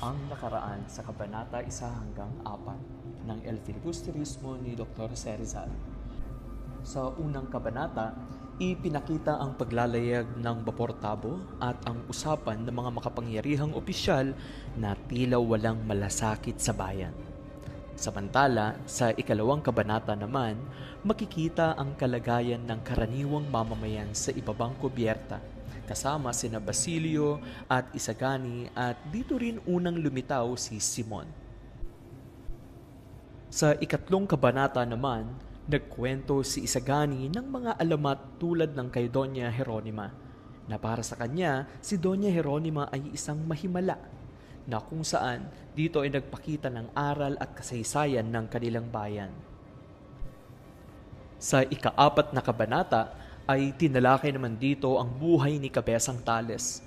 ang nakaraan sa Kabanata 1 hanggang 4 ng El Filibusterismo ni Dr. Rizal. Sa unang kabanata, ipinakita ang paglalayag ng Bapor Tabo at ang usapan ng mga makapangyarihang opisyal na tila walang malasakit sa bayan. Samantala, sa ikalawang kabanata naman, makikita ang kalagayan ng karaniwang mamamayan sa ibabang kubyerta, kasama sina Basilio at Isagani at dito rin unang lumitaw si Simon. Sa ikatlong kabanata naman, nagkwento si Isagani ng mga alamat tulad ng kay Doña Jeronima, na para sa kanya si Doña Jeronima ay isang mahimala, na kung saan dito ay nagpakita ng aral at kasaysayan ng kanilang bayan. Sa ika-4 na kabanata ay tinalakay naman dito ang buhay ni Cabezang Tales,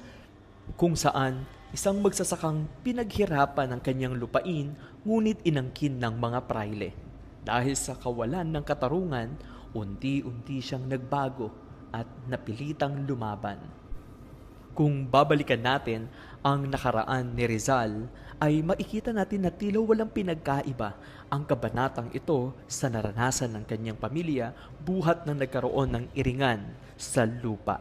kung saan isang magsasakang pinaghirapan ng kanyang lupain ngunit inangkin ng mga praile. Dahil sa kawalan ng katarungan, unti-unti siyang nagbago at napilitang lumaban. Kung babalikan natin ang nakaraan ni Rizal, ay makikita natin na tila walang pinagkaiba ang kabanatang ito sa naranasan ng kanyang pamilya buhat na nagkaroon ng iringan sa lupa.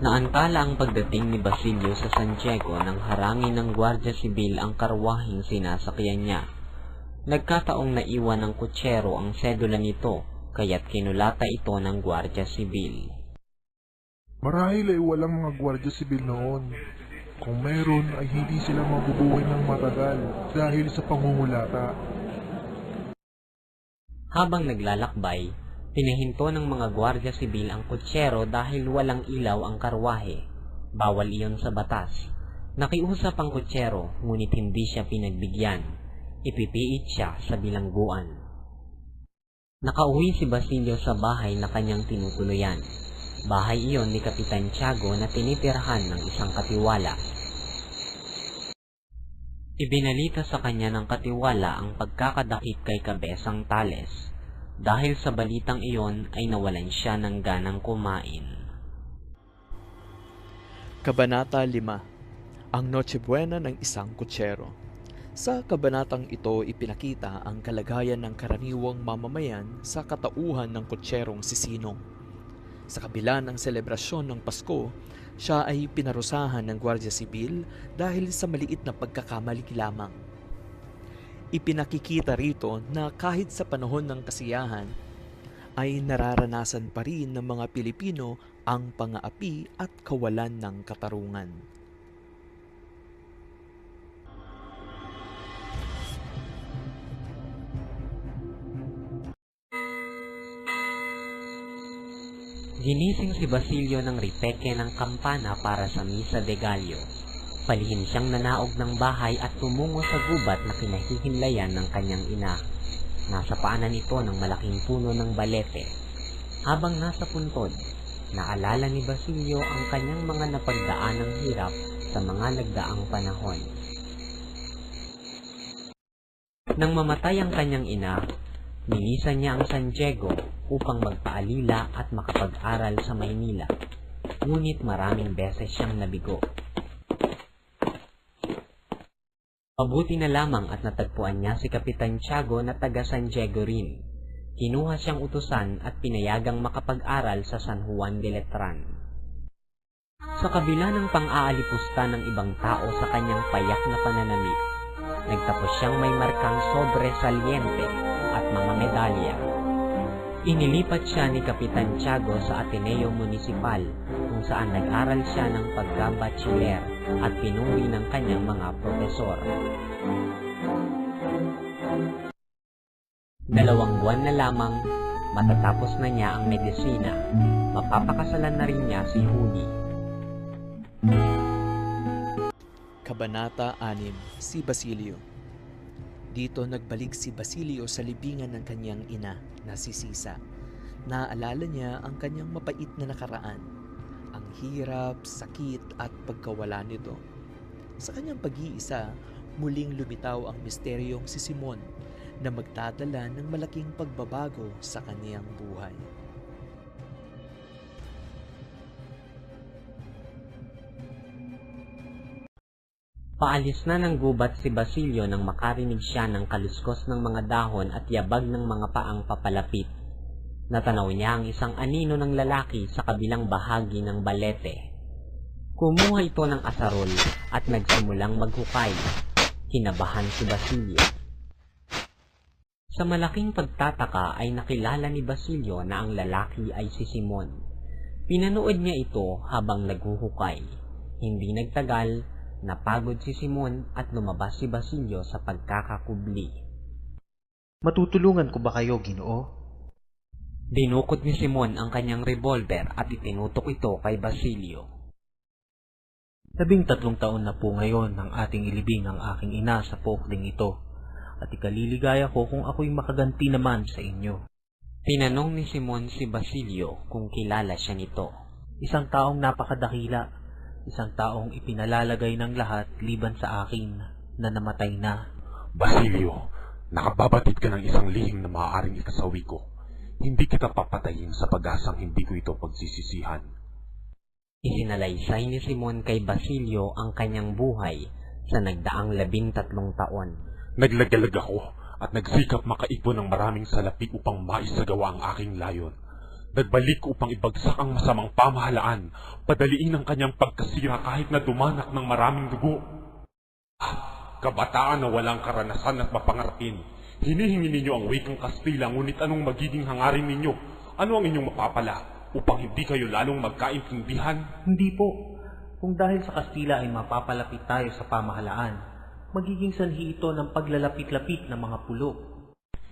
Naantala ang pagdating ni Basilio sa San Diego nang harangin ng Guardia Sibil ang karwaheng sinasakyan niya. Nagkataong naiwan ng kutsero ang sedula nito, kaya't kinulata ito ng Guardia Sibil. Marahil ay walang mga Guardia Sibil noon. Kung meron ay hindi sila mabubuhay ng matagal dahil sa pangungulata. Habang naglalakbay, pinahinto ng mga Guardia Sibil ang kutsero dahil walang ilaw ang karwahe. Bawal iyon sa batas. Nakiusap ang kutsero, ngunit hindi siya pinagbigyan. Ipipiit siya sa bilangguan. Nakauwi si Basilio sa bahay na kanyang tinutuluyan. Bahay iyon ni Kapitan Tiago na tinitirhan ng isang katiwala. Ibinalita sa kanya ng katiwala ang pagkakadakip kay Cabezang Tales. Dahil sa balitang iyon ay nawalan siya ng ganang kumain. Kabanata 5. Ang Noche Buena ng isang kutsero. Sa kabanatang ito ipinakita ang kalagayan ng karaniwang mamamayan sa katauhan ng kutserong si Sinong. Sa kabila ng selebrasyon ng Pasko, siya ay pinarusahan ng Guardia Sibil dahil sa maliit na pagkakamali lamang. Ipinakikita rito na kahit sa panahon ng kasiyahan, ay nararanasan pa rin ng mga Pilipino ang pang-aapi at kawalan ng katarungan. Ginising si Basilio ng ripeke ng kampana para sa Misa de Gallo. Palihim siyang nanaog ng bahay at tumungo sa gubat na kinahihinlayan ng kanyang ina. Nasa paanan ito ng malaking puno ng balete. Habang nasa puntod, naalala ni Basilio ang kanyang mga napagdaanang hirap sa mga nagdaang panahon. Nang mamatay ang kanyang ina, nilisan niya ang San Diego upang magpaalila at makapag-aral sa Maynila. Ngunit maraming beses siyang nabigo. Mabuti na lamang at natagpuan niya si Kapitan Tiago na taga San Diego rin. Kinuha siyang utusan at pinayagang makapag-aral sa San Juan de Letran. Sa kabila ng pang-aalipusta ng ibang tao sa kanyang payak na pananamit, nagtapos siyang may markang sobresaliente at mga medalya. Inilipat siya ni Kapitan Tiago sa Ateneo Municipal kung saan nag-aral siya ng pagka-bachelor at pinuri ng kanyang mga profesor. 2 buwan na lamang matatapos na niya ang medisina. Mapapakasalan na rin niya si Judy. Kabanata 6. Si Basilio. Dito nagbalik si Basilio sa libingan ng kanyang ina na si Sisa. Naalala niya ang kanyang mapait na nakaraan, ang hirap, sakit at pagkawala nito. Sa kanyang pag-iisa, muling lumitaw ang misteryong si Simon na magdadala ng malaking pagbabago sa kaniyang buhay. Paalis na ng gubat si Basilio nang makarinig siya ng kaluskos ng mga dahon at yabag ng mga paang papalapit. Natanaw niya ang isang anino ng lalaki sa kabilang bahagi ng balete. Kumuha ito ng asarol at nagsimulang maghukay. Kinabahan si Basilio. Sa malaking pagtataka ay nakilala ni Basilio na ang lalaki ay si Simon. Pinanood niya ito habang naghuhukay. Hindi nagtagal, napagod si Simon at lumabas si Basilio sa pagkakakubli. Matutulungan ko ba kayo, Ginoo? Dinukot ni Simon ang kanyang revolver at itinutok ito kay Basilio. 13 taon na po ngayon nang ating ilibing ang aking ina sa pokling ito, at ikaliligaya ko kung ako'y makaganti naman sa inyo. Tinanong ni Simon si Basilio kung kilala siya nito. Isang taong napakadakila, isang taong ipinalalagay ng lahat liban sa akin na namatay na. Basilio, nakababatid ka ng isang lihim na maaaring ikasawi ko. Hindi kita papatayin sa pag-asang hindi ko ito pagsisisihan. Isinalaysay ni Simon kay Basilio ang kanyang buhay sa nagdaang 13 taon. Naglagalag ako at nagsikap makaipon ng maraming salapi upang maisagawa ang aking layon. Nagbalik upang ibagsak ang masamang pamahalaan, padaliin ang kanyang pagkasira kahit na dumanak ng maraming dugo. Kabataan na walang karanasan at mapangarapin. Hinihingi ninyo ang wikang Kastila, ngunit anong magiging hangarin ninyo? Ano ang inyong mapapala? Upang hindi kayo lalong magkaintindihan? Hindi po. Kung dahil sa Kastila ay mapapalapit tayo sa pamahalaan, magiging sanhi ito ng paglalapit-lapit ng mga pulo.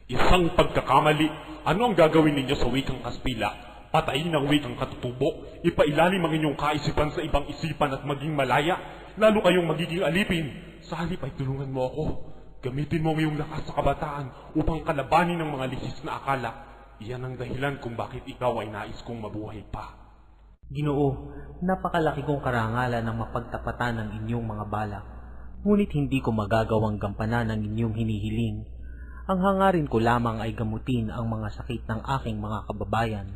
Isang pagkakamali. Ano ang gagawin ninyo sa wikang Kastila? Patayin ang wikang katutubo? Ipailalim ang inyong kaisipan sa ibang isipan at maging malaya? Lalo kayong magiging alipin. Sa halip ay tulungan mo ako. Gamitin mo ang iyong lakas sa kabataan upang kalabanin ang mga lihis na akala. Iyan ang dahilan kung bakit ikaw ay nais kong mabuhay pa. Ginoo, napakalaki kong karangalan ng mapagtapatan ng inyong mga balak. Ngunit hindi ko magagawang gampanan ang inyong hinihiling. Ang hangarin ko lamang ay gamutin ang mga sakit ng aking mga kababayan.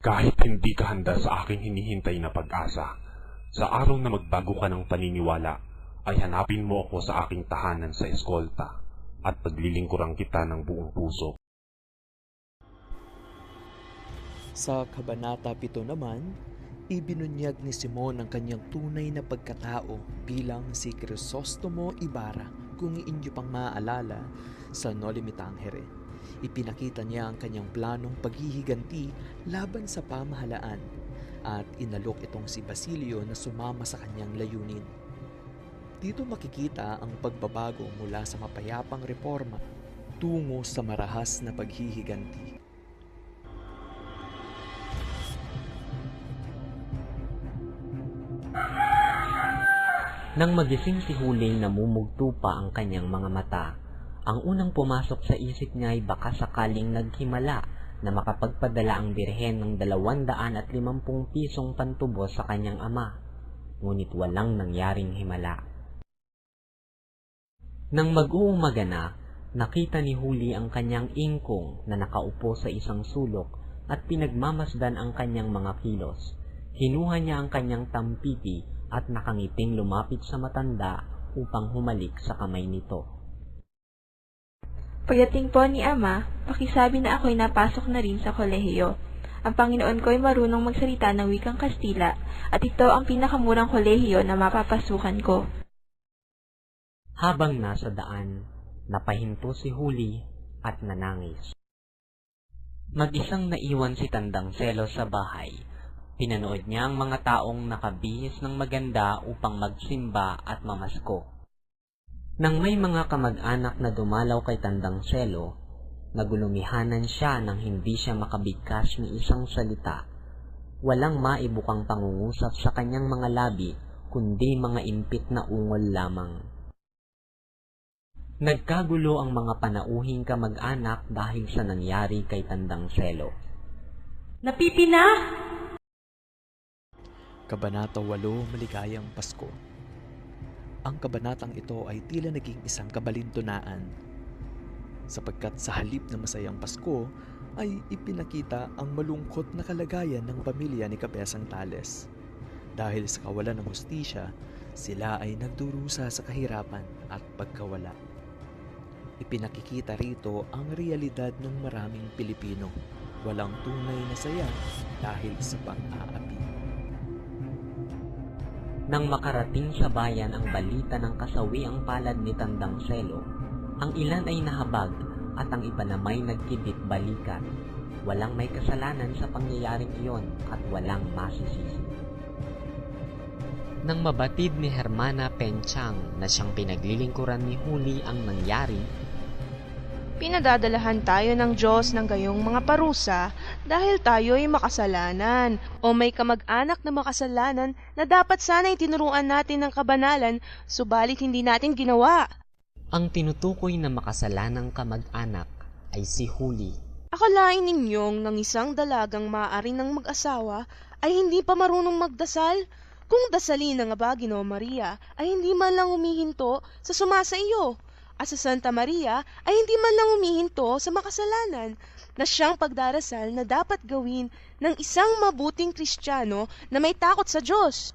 Kahit hindi ka handa sa aking hinihintay na pag-asa, sa araw na magbago ka ng paniniwala, ay hanapin mo ako sa aking tahanan sa eskolta at paglilingkuran kita ng buong puso. Sa Kabanata 7 naman, ibinunyag ni Simon ang kanyang tunay na pagkatao bilang si Crisostomo Ibarra kung inyo pang maaalala sa Noli Me Tangere. Ipinakita niya ang kanyang planong paghihiganti laban sa pamahalaan at inalok itong si Basilio na sumama sa kanyang layunin. Dito makikita ang pagbabago mula sa mapayapang reforma tungo sa marahas na paghihiganti. Nang magising si Huling, namumugto pa ang kanyang mga mata. Ang unang pumasok sa isip niya ay baka sakaling naghimala na makapagpadala ang birhen ng 250 pisong pantubos sa kanyang ama. Ngunit walang nangyaring himala. Nang mag-uumaga na, nakita ni Huli ang kanyang ingkong na nakaupo sa isang sulok at pinagmamasdan ang kanyang mga kilos. Kinuha niya ang kanyang tampiti at nakangiting lumapit sa matanda upang humalik sa kamay nito. Pagdating po ni Ama, pakisabi na ako'y napasok na rin sa kolehiyo. Ang Panginoon ko ay marunong magsalita ng wikang Kastila at ito ang pinakamurang kolehiyo na mapapasukan ko. Habang nasa daan, napahinto si Huli at nanangis. Mag-isang naiwan si Tandang Selo sa bahay. Pinanood niya ang mga taong nakabihis ng maganda upang magsimba at mamasko. Nang may mga kamag-anak na dumalaw kay Tandang Selo, nagulumihanan siya nang hindi siya makabigkas ni isang salita. Walang maibukang pangungusap sa kanyang mga labi, kundi mga impit na ungol lamang. Nagkagulo ang mga panauhing kamag-anak dahil sa nangyari kay Tandang Selo. Napipina! Kabanata 8, Maligayang Pasko. Ang kabanatang ito ay tila naging isang kabalintunaan. sapagkat sa halip na masayang Pasko ay ipinakita ang malungkot na kalagayan ng pamilya ni Kabesang Tales. Dahil sa kawalan ng hustisya, sila ay nagdurusa sa kahirapan at pagkawala. Ipinakikita rito ang realidad ng maraming Pilipino. Walang tunay na saya dahil sa pang-aapi. Nang makarating sa bayan ang balita ng kasawiang palad ni Tandang Selo, ang ilan ay nahabag at ang iba namay nagkibit balikat. Walang may kasalanan sa pangyayaring iyon at walang masisisi. Nang mabatid ni Hermana Penchang na siyang pinaglilingkuran ni Huli ang nangyari, pinadadalahan tayo ng Diyos ng gayong mga parusa dahil tayo'y makasalanan o may kamag-anak na makasalanan na dapat sana'y tinuruan natin ng kabanalan subalit hindi natin ginawa. ang tinutukoy na makasalanang kamag-anak ay si Huli. Akalain ninyong ng isang dalagang maaari ng mag-asawa ay hindi pa marunong magdasal? Kung dasalin ng aba, Ginoo Maria, ay hindi man lang humihinto sa sumasa iyo. At sa Santa Maria ay hindi man lang humihinto sa makasalanan na siyang pagdarasal na dapat gawin ng isang mabuting Kristiyano na may takot sa Diyos.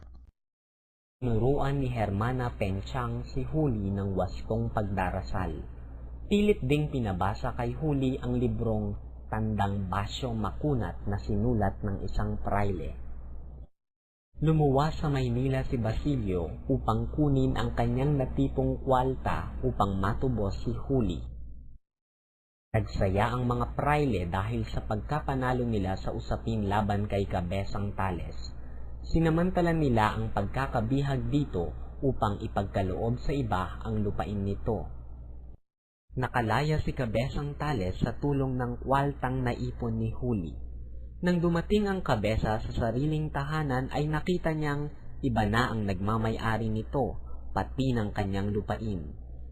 Tinuruan ni Hermana Penchang si Huli ng wastong pagdarasal. Pilit ding pinabasa kay Huli ang librong Tandang Basyo Makunat na sinulat ng isang praile. Lumuwas sa Maynila si Basilio upang kunin ang kanyang natipong kwalta upang matubos si Huli. Nagsaya ang mga praile dahil sa pagkapanalo nila sa usapin laban kay Kabesang Tales. Sinamantala nila ang pagkakabihag dito upang ipagkaloob sa iba ang lupain nito. Nakalaya si Kabesang Tales sa tulong ng kwaltang naipon ni Huli. Nang dumating ang kabesa sa sariling tahanan ay nakita niyang iba na ang nagmamay-ari nito, pati ng kanyang lupain.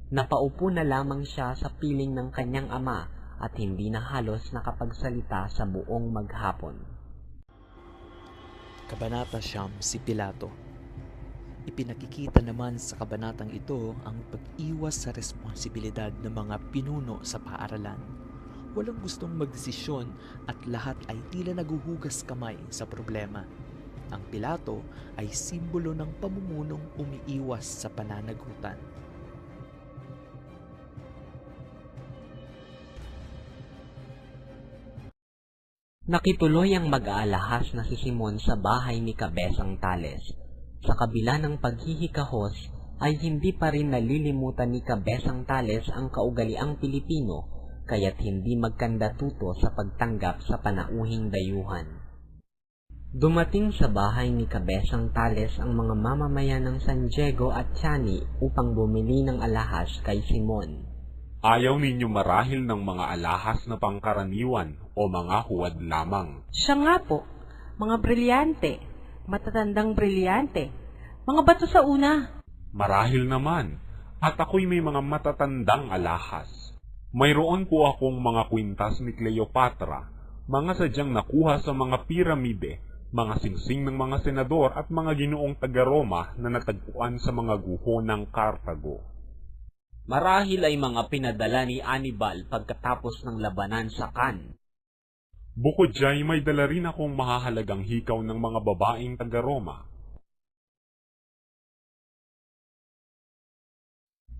Napaupo na lamang siya sa piling ng kanyang ama at hindi na halos nakapagsalita sa buong maghapon. Kabanata 9, si Pilato. Ipinakikita naman sa kabanatang ito ang pag-iwas sa responsibilidad ng mga pinuno sa paaralan. Walang gustong magdesisyon at lahat ay tila naguhugas kamay sa problema. Ang Pilato ay simbolo ng pamumunong umiiwas sa pananagutan. Nakituloy ang mag-aalahas na si Simon sa bahay ni Kabesang Tales. Sa kabila ng paghihikahos ay hindi pa rin nalilimutan ni Kabesang Tales ang kaugaliang Pilipino, kaya't hindi magkandatuto sa pagtanggap sa panauhing dayuhan. Dumating sa bahay ni Kabesang Tales ang mga mamamayan ng San Diego at Tiani upang bumili ng alahas kay Simon. Ayaw ninyo marahil ng mga alahas na pangkaraniwan o mga huwad lamang. Siya nga po, mga brilyante, matatandang brilyante, mga bato sa una. Marahil naman, at ako'y may mga matatandang alahas. Mayroon po akong mga kwintas ni Cleopatra, mga sadyang nakuha sa mga piramide, mga singsing ng mga senador at mga ginoong taga-Roma na natagpuan sa mga guho ng Cartago. Marahil ay mga pinadala ni Anibal pagkatapos ng labanan sa Cannes. Bukod dyan, may dala rin akong mahahalagang hikaw ng mga babaeng taga-Roma.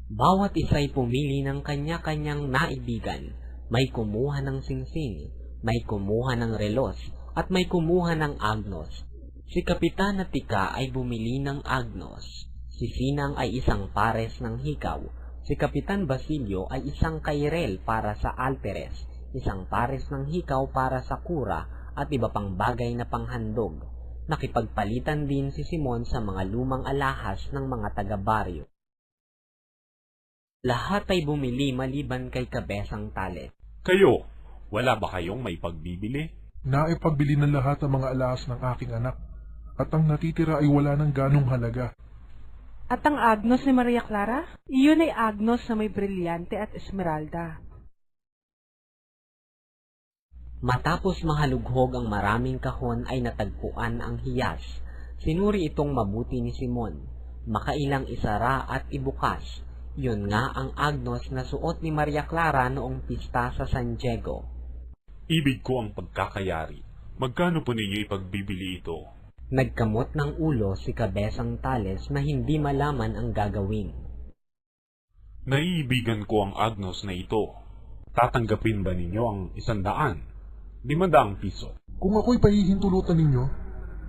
Bawat isa'y pumili ng kanya-kanyang naibigan. May kumuha ng singsing, may kumuha ng relos, at may kumuha ng agnos. Si Kapitana Tika ay bumili ng agnos. Si Sinang ay isang pares ng hikaw. Si Kapitan Basilio ay isang kairel para sa alperes, isang pares ng hikaw para sa kura, at iba pang bagay na panghandog. Nakipagpalitan din si Simon sa mga lumang alahas ng mga taga-baryo. Lahat ay bumili maliban kay Kabesang Tales. Kayo, wala ba kayong may pagbibili? Naipagbili ng lahat ang mga alahas ng aking anak, at ang natitira ay wala ng ganong halaga. At ang agnos ni Maria Clara? Iyon ay agnos na may brilyante at esmeralda. Matapos mahalughog ang maraming kahon ay natagpuan ang hiyas. Sinuri itong mabuti ni Simon. Makailang isara at ibukas. Yun nga ang agnos na suot ni Maria Clara noong pista sa San Diego. Ibig ko ang pagkakayari. Magkano po ninyo ipagbibili ito? Nagkamot ng ulo si Kabesang Tales na hindi malaman ang gagawin. Naiibigan ko ang agnos na ito. Tatanggapin ba ninyo ang 100? 500 piso. Kung ako'y pahihintulutan ninyo,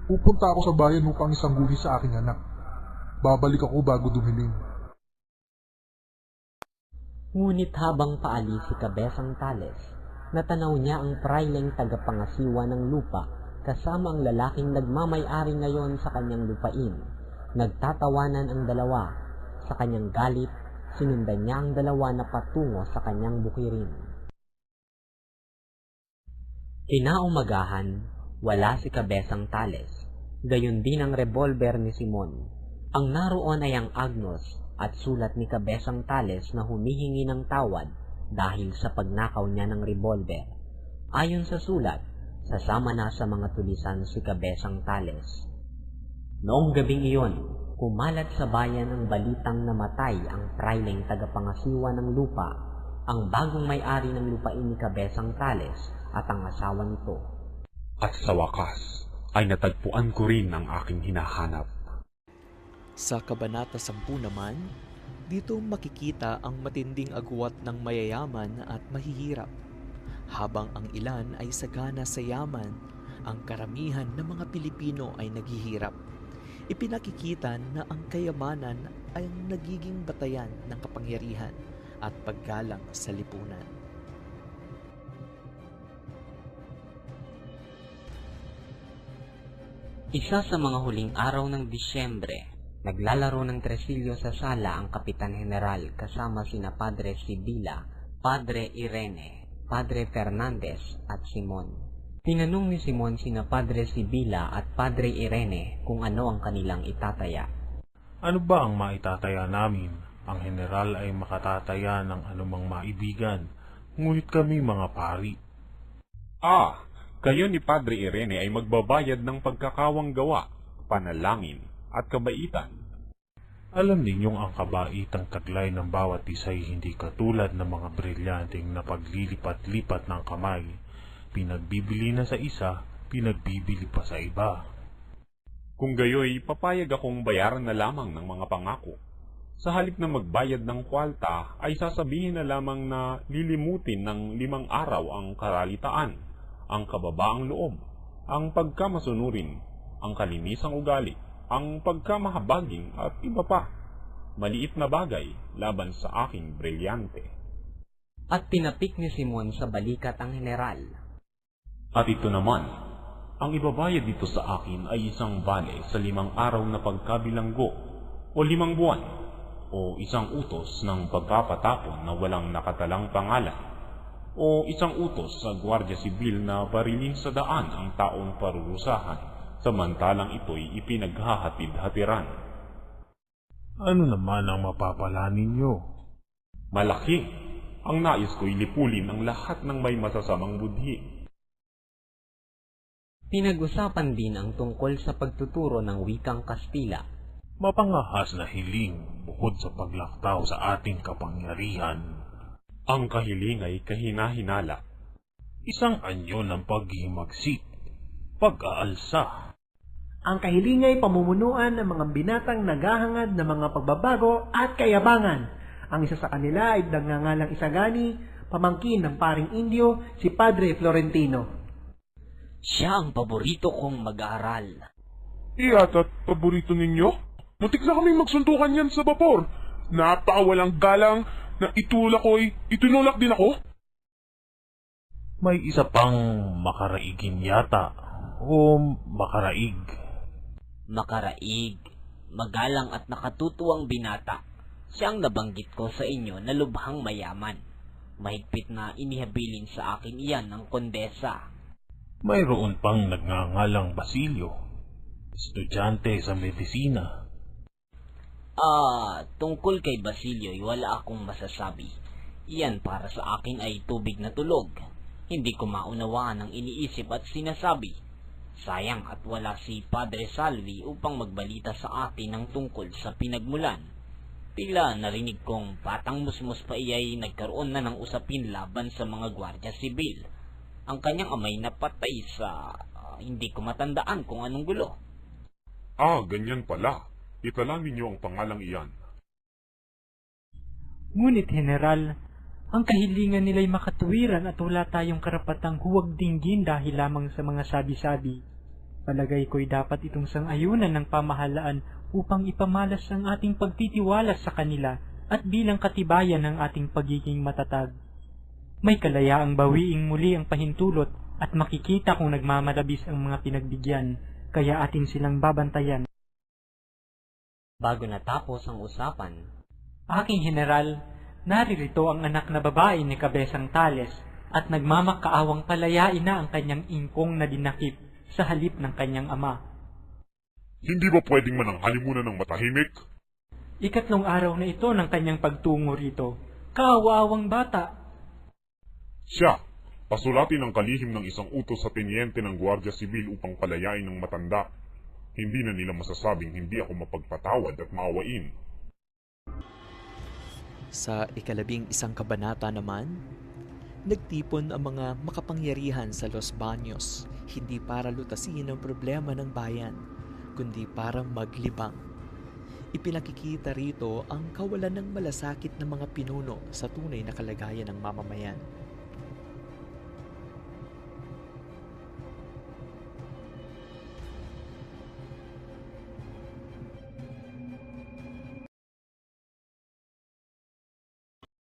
pupunta ako sa bayan upang isangguhi sa aking anak. Babalik ako bago dumilim. Ngunit habang paalis si Kabesang Tales, natanaw niya ang praileng tagapangasiwa ng lupa kasama ang lalaking nagmamay-ari ngayon sa kanyang lupain. Nagtatawanan ang dalawa. Sa kanyang galit, sinundan niya ang dalawa na patungo sa kanyang bukirin. Kinaumagahan, wala si Kabesang Tales. Gayon din ang revolver ni Simon. Ang naroon ay ang agnos at sulat ni Kabesang Tales na humihingi ng tawad dahil sa pagnakaw niya ng revolver. Ayon sa sulat, sasama na sa mga tulisan si Kabesang Tales. Noong gabing iyon, kumalat sa bayan ang balitang namatay ang praileng tagapangasiwa ng lupa, ang bagong may-ari ng lupain ni Kabesang Tales at ang asawa nito. At sa wakas, ay natagpuan ko rin ang aking hinahanap. Sa Kabanata 10 naman, dito makikita ang matinding agwat ng mayayaman at mahihirap. Habang ang ilan ay sagana sa yaman, ang karamihan ng mga Pilipino ay naghihirap. Ipinakikita na ang kayamanan ay ang nagiging batayan ng kapangyarihan at paggalang sa lipunan. Isa sa mga huling araw ng Disyembre, naglalaro ng tresilyo sa sala ang Kapitan General kasama sina Padre Sibila, Padre Irene, Padre Fernandez at Simon. Tinanong ni Simon sina Padre Sibila at Padre Irene kung ano ang kanilang itataya. Ano ba ang maitataya namin? Ang general ay makatataya ng anumang maibigan, ngunit kami mga pari. Kayo ni Padre Irene ay magbabayad ng pagkakawang gawa, panalangin, at kabaitan. Alam ninyong ang kabaitang taglay ng bawat isa'y hindi katulad ng mga brilyanteng na paglilipat-lipat ng kamay. Pinagbibili na sa isa, pinagbibili pa sa iba. Kung gayoy, papayag akong bayaran na lamang ng mga pangako. Sa halip na magbayad ng kwalta, ay sasabihin na lamang na lilimutin ng 5 araw ang karalitaan, ang kababaang loob, ang pagkamasunurin, ang kalinisang ugali, ang pagkamahabaging at iba pa. Maliit na bagay laban sa aking brilyante. At tinapik ni Simon sa balikat ang general. At ito naman, ang ibabayad dito sa akin ay 1 bale sa 5 araw na pagkabilanggo o 5 buwan o 1 utos ng pagpapatapon na walang nakatalang pangalan o 1 utos sa Gwardiya Sibil na barilin sa daan ang taong parurusahan samantalang ito'y ipinaghahatid-hatiran. Ano naman ang mapapala ninyo? Malaki. Ang nais ko'y lipulin ang lahat ng may masasamang budhi. Pinag-usapan din ang tungkol sa pagtuturo ng wikang Kastila. Mapangahas na hiling bukod sa paglaktaw sa ating kapangyarihan. Ang kahiling ay kahina-hinala. Isang anyo ng paghimagsik, pag-aalsa. Ang kahiling ay pamumunuan ng mga binatang naghahangad ng mga pagbabago at kayabangan. Ang isa sa kanila ay nagngangalang Isagani, pamangkin ng paring Indio, si Padre Florentino. Siya ang paborito kong mag-aaral. At paborito ninyo? Mutik na kaming magsuntukan yan sa bapor. Napakawalang galang na itinulak din ako. May isa pang makaraigin yata o makaraig. Makaraig, magalang at nakatutuwang binata. Siyang nabanggit ko sa inyo na lubhang mayaman. Mahigpit na inihabilin sa akin iyan ng kondesa. Mayroon pang nagngangalang Basilio, estudyante sa medisina. Tungkol kay Basilio ay wala akong masasabi. Iyan para sa akin ay tubig na tulog. Hindi ko maunawaan ang iniisip at sinasabi. Sayang at wala si Padre Salvi upang magbalita sa atin ng tungkol sa pinagmulan. Tila narinig kong Batang Musmus pa iya'y nagkaroon na ng usapin laban sa mga gwardya sibil. Ang kanyang amay napatay sa hindi ko matandaan kung anong gulo. Ganyan pala. Itala ninyo ang pangalang iyan. Ngunit General, ang kahilingan nila'y makatuwiran at wala tayong karapatang huwag dinggin dahil lamang sa mga sabi-sabi. Palagay ko'y dapat itong sang-ayunan ng pamahalaan upang ipamalas ang ating pagtitiwala sa kanila at bilang katibayan ng ating pagiging matatag. May kalayaang bawiing muli ang pahintulot at makikita kung nagmamalabis ang mga pinagbigyan, kaya atin silang babantayan. Bago natapos ang usapan, Aking General, naririto ang anak na babae ni Kabesang Tales at nagmamakaawang palayain na ang kanyang ingkong na dinakip sa halip ng kanyang ama. Hindi ba pwedeng mananghali muna ng matahimik? Ikatlong araw na ito ng kanyang pagtungo rito. Kawaawang bata. Siya, pasulatin ang kalihim ng isang utos sa tenyente ng Guardia Sibil upang palayain ng matanda. Hindi na nila masasabing hindi ako mapagpatawad at maawain. Sa 11 kabanata naman, nagtipon ang mga makapangyarihan sa Los Baños, hindi para lutasin ang problema ng bayan, kundi para maglibang. Ipinakikita rito ang kawalan ng malasakit ng mga pinuno sa tunay na kalagayan ng mamamayan.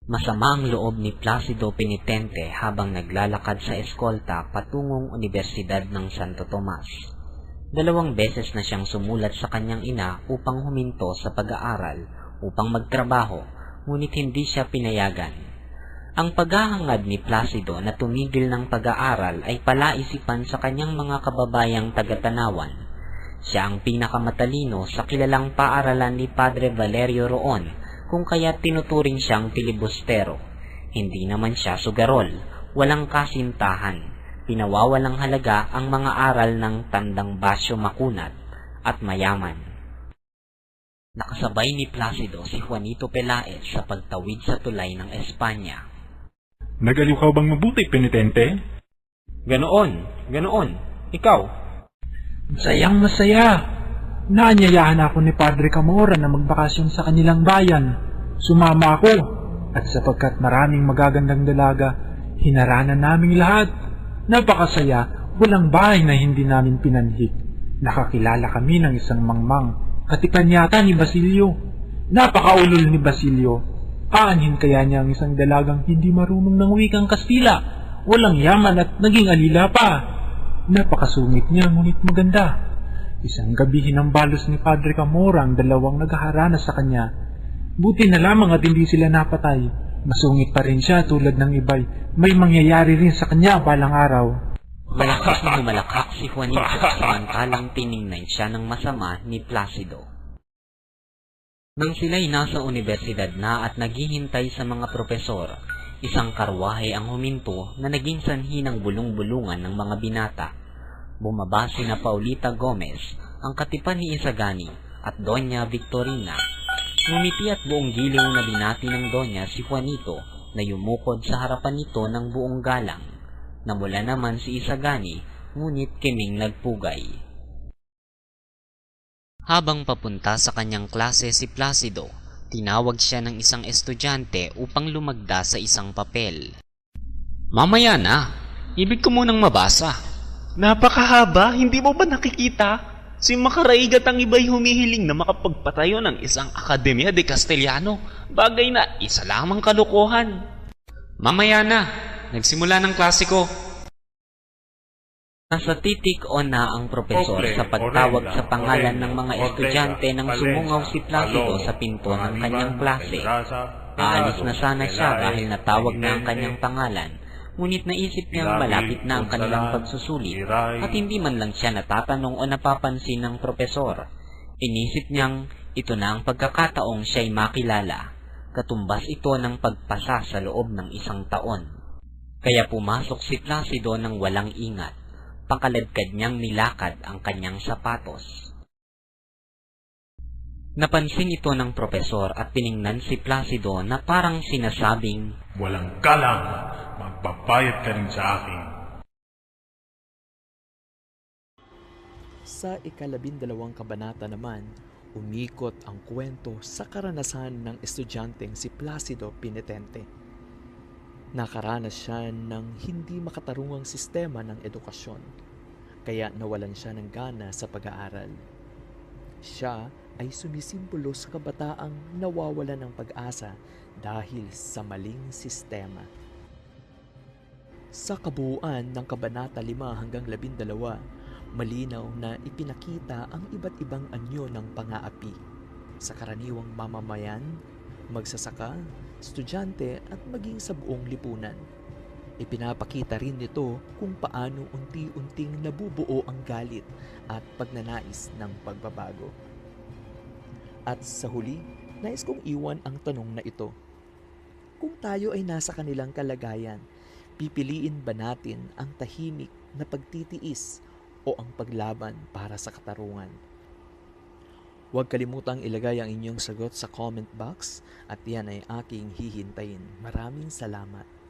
masama ang loob ni Placido Penitente habang naglalakad sa eskolta patungong Universidad ng Santo Tomas. 2 beses na siyang sumulat sa kanyang ina upang huminto sa pag-aaral upang magtrabaho, ngunit hindi siya pinayagan. Ang paghahangad ni Placido na tumigil ng pag-aaral ay palaisipan sa kanyang mga kababayang taga-Tanawan. Siya ang pinakamatalino sa kilalang paaralan ni Padre Valerio Roon, kung kaya tinuturing siyang filibustero. Hindi naman siya sugarol, walang kasintahan. Pinawawalang halaga ang mga aral ng tandang Basyo makunat at mayaman. Nakasabay ni Placido si Juanito Pelaez sa pagtawid sa tulay ng Espanya. Nagaliw ka bang mabuti, Penitente? Ganoon. Ikaw? Masayang masaya. Naanyayahan ako ni Padre Camora na magbakasyon sa kanilang bayan. Sumama ako, at sapagkat maraming magagandang dalaga, hinaranan naming lahat. Napakasaya, walang bahay na hindi namin pinanhik. Nakakilala kami ng isang mangmang, katipan yata ni Basilio. Napakaulol ni Basilio. Aanhin kaya niya ang isang dalagang hindi marunong ng wikang Kastila, walang yaman at naging alila pa. Napakasungit niya, ngunit maganda. Isang gabi hinambalos ni Padre Camora ang 2 naghaharana sa kanya. Buti na lamang at hindi sila napatay. Masungit pa rin siya tulad ng iba'y may mangyayari rin sa kanya balang araw. Malakas na humalakak si Juanito samantalang tiningnan siya ng masama ni Placido. Nang sila'y nasa universidad na at naghihintay sa mga propesor, isang karwahe ang huminto na naging sanhi ng bulong-bulungan ng mga binata. Bumaba sina Paulita Gomez, ang katipan ni Isagani, at Doña Victorina. Ngumiti at buong giliw na binati ng Doña si Juanito na yumukod sa harapan nito ng buong galang. Namula naman si Isagani, ngunit kiming nagpugay. Habang papunta sa kanyang klase si Placido, tinawag siya ng isang estudyante upang lumagda sa isang papel. Mamaya na, ibig ko munang mabasa. Napakahaba, hindi mo ba nakikita? Si Macaraigat ang iba'y humihiling na makapagpatayo ng isang Akademya de Castellano. Bagay na isa lamang kalokohan. Mamaya na, nagsimula ng klase ko. Nasa titik o na ang propesor sa pagtawag sa pangalan ng mga estudyante nang sumungaw si Placido sa pinto ng kanyang klase. Aalis na sana siya dahil natawag na ang kanyang pangalan. Ngunit naisip niyang malapit na ang kanilang pagsusulit at hindi man lang siya natatanong o napapansin ng propesor. Inisip niyang ito na ang pagkakataong siya'y makilala. Katumbas ito ng pagpasa sa loob ng 1 taon. Kaya pumasok si Placido ng walang ingat. Pakaladkad niyang nilakad ang kanyang sapatos. Napansin ito ng propesor at tiningnan si Placido na parang sinasabing, Walang galang, magbabayad ka rin sa akin. Sa ika-12 kabanata naman, umikot ang kwento sa karanasan ng estudyanteng si Placido Penitente. Nakaranas siya ng hindi makatarungang sistema ng edukasyon, kaya nawalan siya ng gana sa pag-aaral. Siya ay sumisimbolo sa kabataang nawawalan ng pag-asa dahil sa maling sistema. Sa kabuuan ng Kabanata 5 hanggang 12, malinaw na ipinakita ang iba't ibang anyo ng pang-aapi sa karaniwang mamamayan, magsasaka, estudyante at maging sa buong lipunan. Ipinapakita rin nito kung paano unti-unting nabubuo ang galit at pagnanais ng pagbabago. At sa huli, nais kong iwan ang tanong na ito. Kung tayo ay nasa kanilang kalagayan, pipiliin ba natin ang tahimik na pagtitiis o ang paglaban para sa katarungan? Huwag kalimutang ilagay ang inyong sagot sa comment box at yan ay aking hihintayin. Maraming salamat.